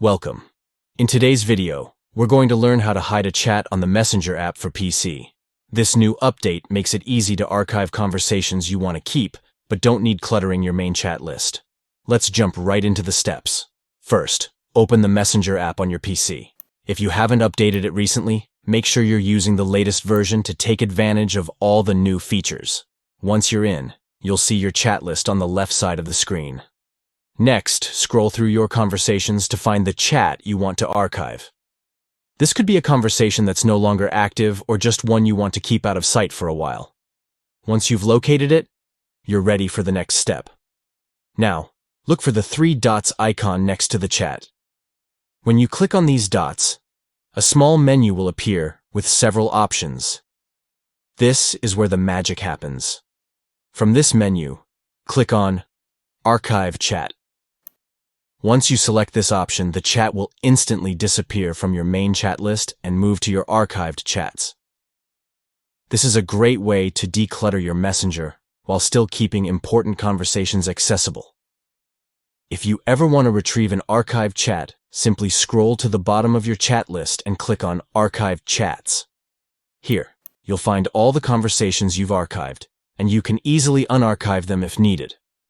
Welcome. In today's video, we're going to learn how to hide a chat on the Messenger app for PC. This new update makes it easy to archive conversations you want to keep, but don't need cluttering your main chat list. Let's jump right into the steps. First, open the Messenger app on your PC. If you haven't updated it recently, make sure you're using the latest version to take advantage of all the new features. Once you're in, you'll see your chat list on the left side of the screen. Next, scroll through your conversations to find the chat you want to archive. This could be a conversation that's no longer active or just one you want to keep out of sight for a while. Once you've located it, you're ready for the next step. Now, look for the three dots icon next to the chat. When you click on these dots, a small menu will appear with several options. This is where the magic happens. From this menu, click on Archive Chat. Once you select this option, the chat will instantly disappear from your main chat list and move to your archived chats. This is a great way to declutter your Messenger while still keeping important conversations accessible. If you ever want to retrieve an archived chat, simply scroll to the bottom of your chat list and click on Archived Chats. Here, you'll find all the conversations you've archived, and you can easily unarchive them if needed.